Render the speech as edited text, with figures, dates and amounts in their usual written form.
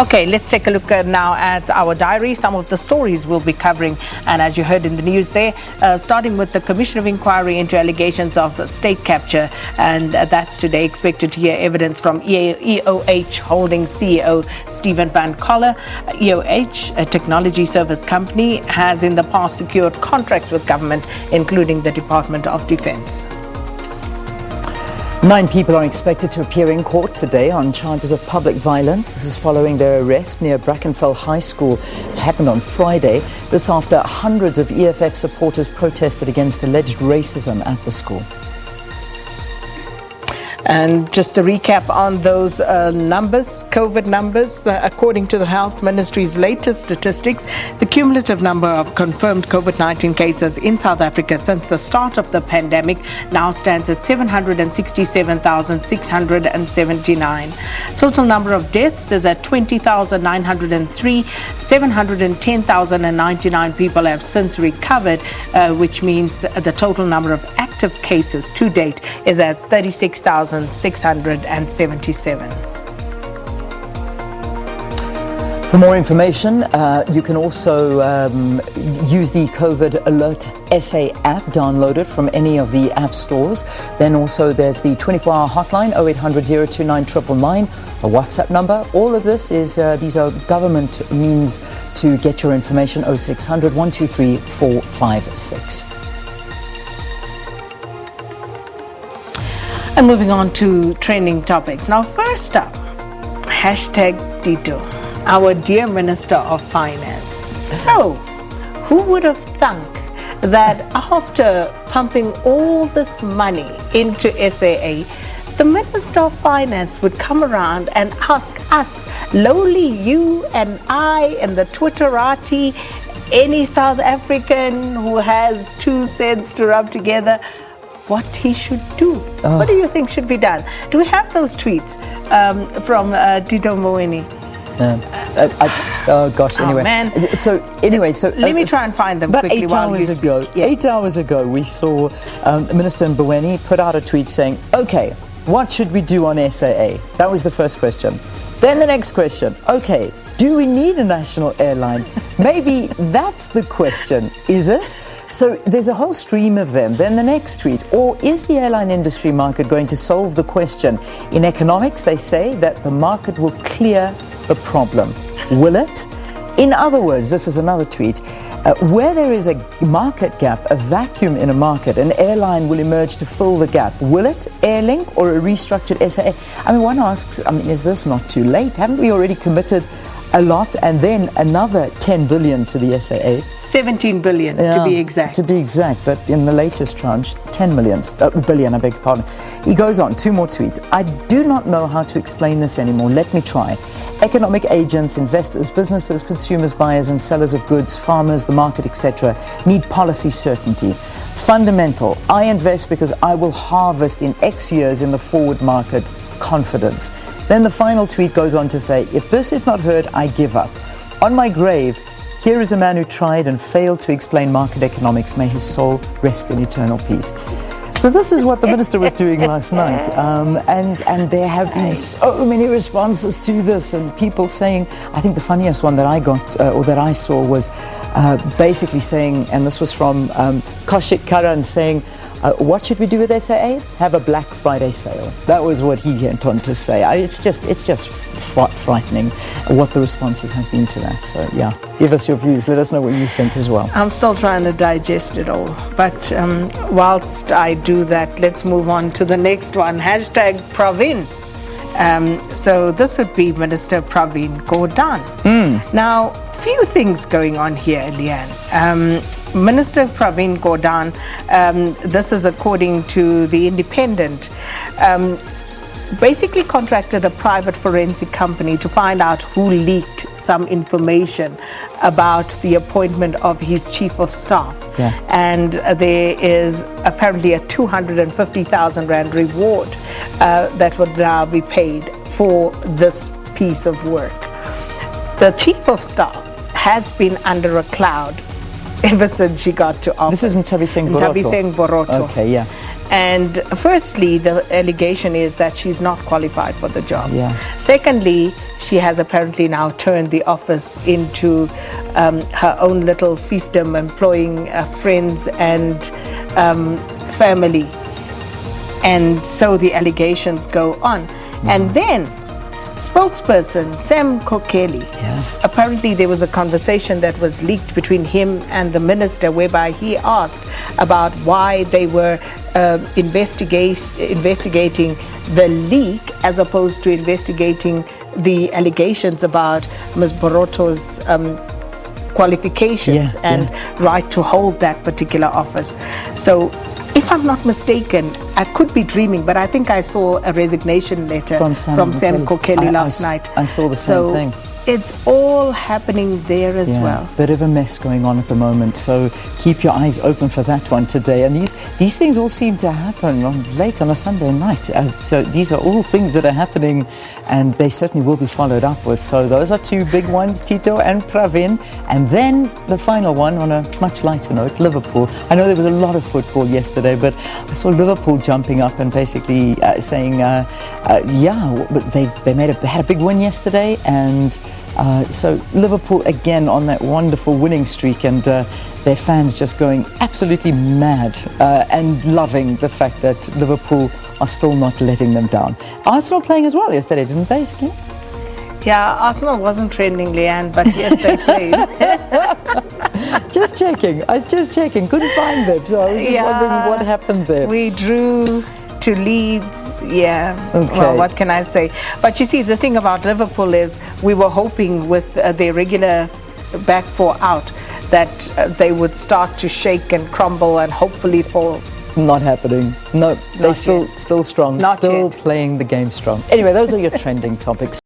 Okay, let's take a look now at our diary. Some of the stories we'll be covering, and as you heard in the news there, starting with the Commission of Inquiry into allegations of state capture, and that's today. Expected to hear evidence from EOH Holdings CEO Stephen Van Coller. EOH, a technology service company, has in the past secured contracts with government, including the Department of Defense. 9 people are expected to appear in court today on charges of public violence. This is following their arrest near Brackenfell High School. It happened on Friday. This after hundreds of EFF supporters protested against alleged racism at the school. And just a recap on those numbers, COVID numbers, according to the Health Ministry's latest statistics, the cumulative number of confirmed COVID-19 cases in South Africa since the start of the pandemic now stands at 767,679. Total number of deaths is at 20,903. 710,099 people have since recovered, which means the total number of active cases to date is at 36,677. For more information, you can also use the COVID Alert SA app, downloaded from any of the app stores. Then also there's the 24-hour hotline, 0800 029 999, a WhatsApp number. All of this is, these are government means to get your information, 0600 123 456. And moving on to trending topics. Now, first up, hashtag Tito, our dear Minister of Finance. So, who would have thunk that after pumping all this money into SAA, the Minister of Finance would come around and ask us, lowly you and I and the Twitterati, any South African who has 2 cents to rub together, what he should do. What do you think should be done? Do we have those tweets from Tito Mboweni? Oh gosh, anyway. Oh, man. So let me try and find them about quickly 8 while you hours ago. speak. Yeah. 8 hours ago, we saw Minister Mboweni put out a tweet saying, okay, what should we do on SAA? That was the first question. Then the next question, okay, do we need a national airline? Maybe that's the question, is it? So there's a whole stream of them. Then the next tweet, or is the airline industry market going to solve the question? In economics, they say that the market will clear the problem. Will it? In other words, this is another tweet, where there is a market gap, a vacuum in a market, an airline will emerge to fill the gap. Will it? Airlink or a restructured SAA? I mean, one asks, is this not too late? Haven't we already committed a lot, and then another 10 billion to the SAA. 17 billion, to be exact. To be exact, but in the latest tranche, 10 billion, I beg your pardon. He goes on, 2 more tweets. I do not know how to explain this anymore. Let me try. Economic agents, investors, businesses, consumers, buyers and sellers of goods, farmers, the market, etc. need policy certainty. Fundamental. I invest because I will harvest in X years in the forward market. Confidence. Then the final tweet goes on to say, if this is not heard, I give up. On my grave, here is a man who tried and failed to explain market economics. May his soul rest in eternal peace. So this is what the minister was doing last night. And there have been so many responses to this, and people saying, I think the funniest one that I got, or that I saw, was basically saying, and this was from Kaushik Karan saying, what should we do with SAA? Have a Black Friday sale. That was what he went on to say. It's just frightening what the responses have been to that. So yeah, give us your views. Let us know what you think as well. I'm still trying to digest it all. But whilst I do that, let's move on to the next one. Hashtag Pravin. So this would be Minister Pravin Gordhan. Now, few things going on here, Leanne. Minister Pravin Gordhan, this is according to The Independent, basically contracted a private forensic company to find out who leaked some information about the appointment of his chief of staff. Yeah. And there is apparently a 250,000 Rand reward that would now be paid for this piece of work. The chief of staff has been under a cloud ever since she got to office. This is Nthabiseng Boroto. Nthabiseng Boroto. Okay, yeah. And firstly, the allegation is that she's not qualified for the job. Yeah. Secondly, she has apparently now turned the office into her own little fiefdom, employing friends and family. And so the allegations go on. And then spokesperson Sam Kokeli, apparently there was a conversation that was leaked between him and the minister whereby he asked about why they were investigating the leak as opposed to investigating the allegations about Ms. Boroto's qualifications and right to hold that particular office. So if I'm not mistaken, I could be dreaming, but I think I saw a resignation letter from Sam Kokeli last night. I saw the same thing. It's all happening there as well. Bit of a mess going on at the moment, so keep your eyes open for that one today. And these things all seem to happen late on a Sunday night. So these are all things that are happening, and they certainly will be followed up with. So those are two big ones, Tito and Pravin. And then the final one, on a much lighter note, Liverpool. I know there was a lot of football yesterday, but I saw Liverpool jumping up and basically saying, but they had a big win yesterday, and so Liverpool again on that wonderful winning streak, and their fans just going absolutely mad and loving the fact that Liverpool are still not letting them down. Arsenal playing as well yesterday, didn't they, Skin? Yeah, Arsenal wasn't trending, Leanne, but yes, they played. Just checking. I was just checking. Couldn't find them, so I was just wondering what happened there. We drew to Leeds, Okay. Well, what can I say? But you see, the thing about Liverpool is we were hoping with their regular back four out that they would start to shake and crumble and hopefully fall. Not happening. No, they're still strong. Not still yet. Playing the game strong. Anyway, those are your trending topics.